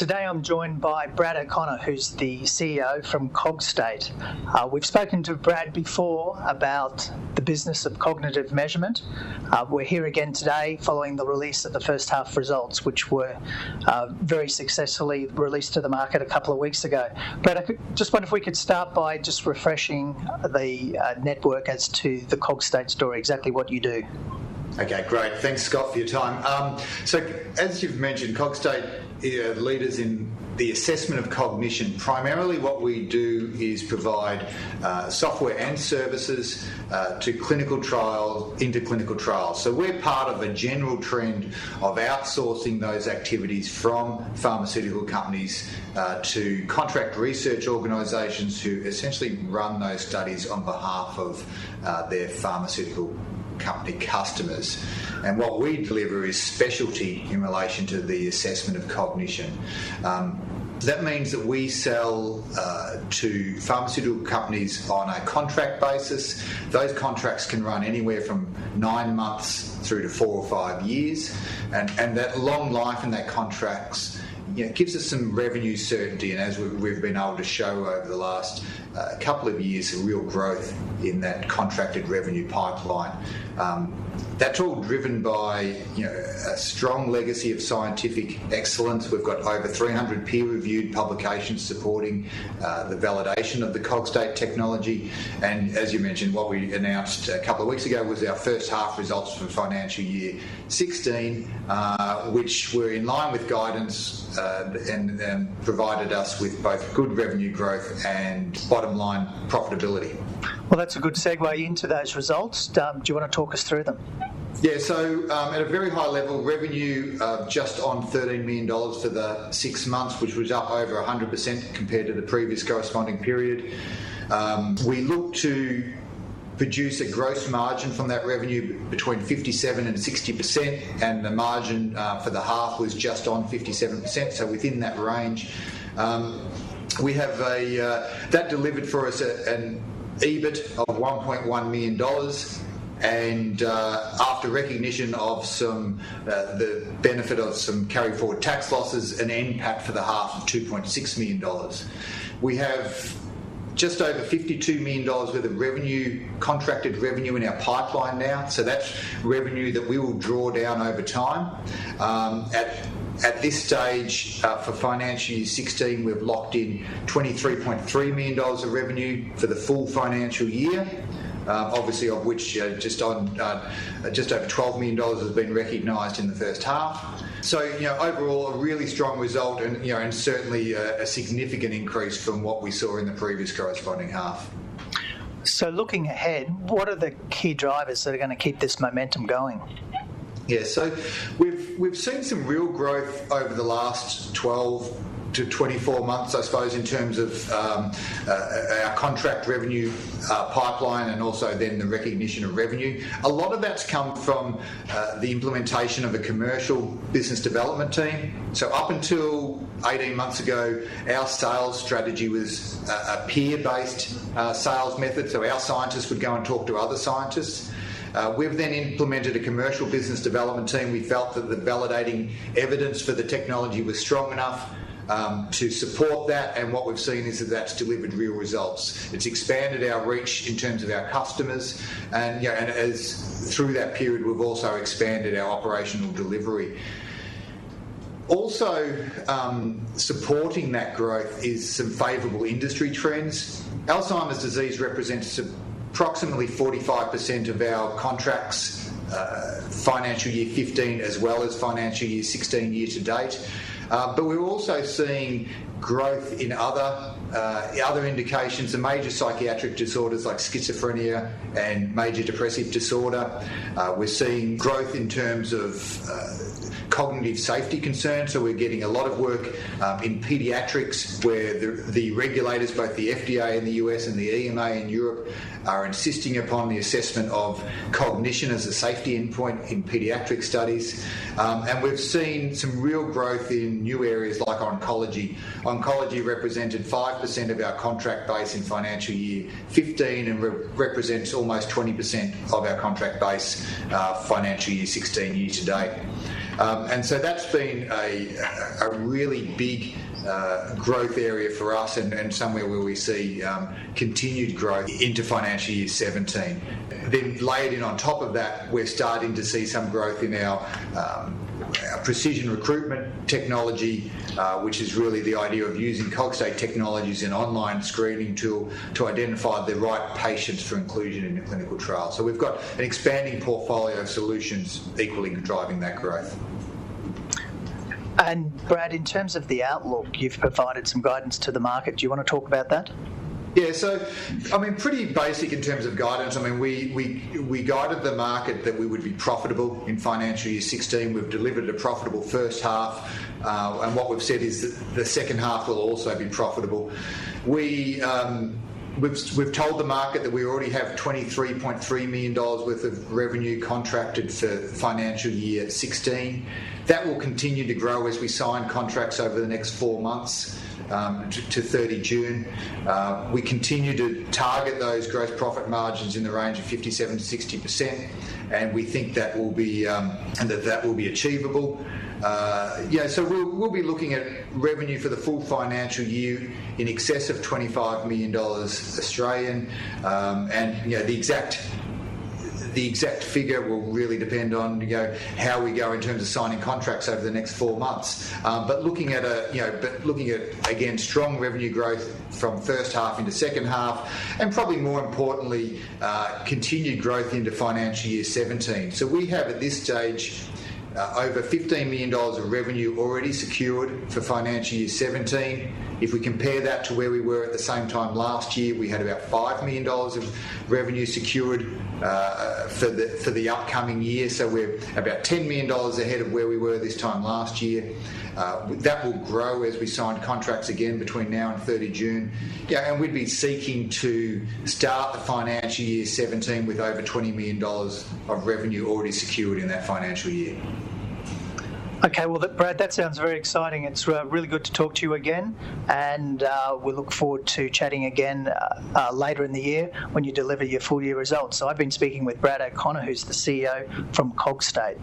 Today I'm joined by Brad O'Connor, who's the CEO from Cogstate. We've spoken to Brad before about the business of cognitive measurement. We're here again today following the release of the first half results, which were very successfully released to the market a couple of weeks ago. Brad, I just wonder if we could start by just refreshing the network as to the Cogstate story, exactly what you do. Okay, great. Thanks, Scott, for your time. So, as you've mentioned, Cogstate leaders in the assessment of cognition. Primarily what we do is provide software and services to clinical trials, into clinical trials. So we're part of a general trend of outsourcing those activities from pharmaceutical companies to contract research organisations who essentially run those studies on behalf of their pharmaceutical company customers. And what we deliver is specialty in relation to the assessment of cognition. That means that we sell to pharmaceutical companies on a contract basis. Those contracts can run anywhere from 9 months through to 4 or 5 years. And that long life in that contracts gives us some revenue certainty, and as we've been able to show over the last couple of years, a real growth in that contracted revenue pipeline. That's all driven by a strong legacy of scientific excellence. We've got over 300 peer-reviewed publications supporting the validation of the Cogstate technology. And as you mentioned, what we announced a couple of weeks ago was our first half results for financial year 16, which were in line with guidance and provided us with both good revenue growth and bottom line profitability. Well, that's a good segue into those results. Do you want to talk us through them? Yeah, so at a very high level, revenue just on $13 million for the 6 months, which was up over 100% compared to the previous corresponding period. We look to produce a gross margin from that revenue between 57 and 60%, and the margin for the half was just on 57%, so within that range. We have that delivered for us an EBIT of $1.1 million, and after recognition of the benefit of some carry forward tax losses, an NPAT for the half of $2.6 million. We have just over $52 million worth of revenue, contracted revenue in our pipeline now, so that's revenue that we will draw down over time. At this stage, for financial year 16, we've locked in $23.3 million of revenue for the full financial year, obviously of which just over $12 million has been recognised in the first half. So, overall, a really strong result, and certainly a significant increase from what we saw in the previous corresponding half. So, looking ahead, what are the key drivers that are going to keep this momentum going? Yeah, so we've seen some real growth over the last 12 to 24 months, I suppose, in terms of our contract revenue pipeline, and also then the recognition of revenue. A lot of that's come from the implementation of a commercial business development team. So up until 18 months ago, our sales strategy was a peer-based sales method, so our scientists would go and talk to other scientists. We've then implemented a commercial business development team. We felt that the validating evidence for the technology was strong enough to support that, and what we've seen is that that's delivered real results. It's expanded our reach in terms of our customers, and as through that period we've also expanded our operational delivery. Also supporting that growth is some favourable industry trends. Alzheimer's disease represents approximately 45% of our contracts, financial year 15 as well as financial year 16 year to date. But we're also seeing growth in other indications, the major psychiatric disorders like schizophrenia and major depressive disorder. We're seeing growth in terms of cognitive safety concerns, so we're getting a lot of work in paediatrics, where the regulators, both the FDA in the US and the EMA in Europe, are insisting upon the assessment of cognition as a safety endpoint in paediatric studies. And we've seen some real growth in new areas like oncology. Oncology represented 5% of our contract base in financial year 15 and represents almost 20% of our contract base financial year 16 year to date. And so that's been a really big growth area for us, and somewhere where we see continued growth into financial year 17. Then layered in on top of that, we're starting to see some growth in our precision recruitment technology, which is really the idea of using Cogstate technology as an online screening tool to identify the right patients for inclusion in a clinical trial. So we've got an expanding portfolio of solutions equally driving that growth. And Brad, in terms of the outlook, you've provided some guidance to the market. Do you want to talk about that? Yeah, so, I mean, pretty basic in terms of guidance. I mean, we guided the market that we would be profitable in financial year 16. We've delivered a profitable first half, and what we've said is that the second half will also be profitable. We've told the market that we already have $23.3 million worth of revenue contracted for financial year 16. That will continue to grow as we sign contracts over the next 4 months to 30 June. We continue to target those gross profit margins in the range of 57 to 60%, and we think that will be that will be achievable. So we'll be looking at revenue for the full financial year in excess of $25 million Australian, and the exact figure will really depend on how we go in terms of signing contracts over the next 4 months. But looking at again strong revenue growth from first half into second half, and probably more importantly, continued growth into financial year 17. So we have at this stage over $15 million of revenue already secured for financial year 17. If we compare that to where we were at the same time last year, we had about $5 million of revenue secured for the upcoming year. So we're about $10 million ahead of where we were this time last year. That will grow as we sign contracts again between now and 30 June. And we'd be seeking to start the financial year 17 with over $20 million of revenue already secured in that financial year. Okay, well, Brad, that sounds very exciting. It's really good to talk to you again, and we look forward to chatting again later in the year when you deliver your full year results. So I've been speaking with Brad O'Connor, who's the CEO from Cogstate.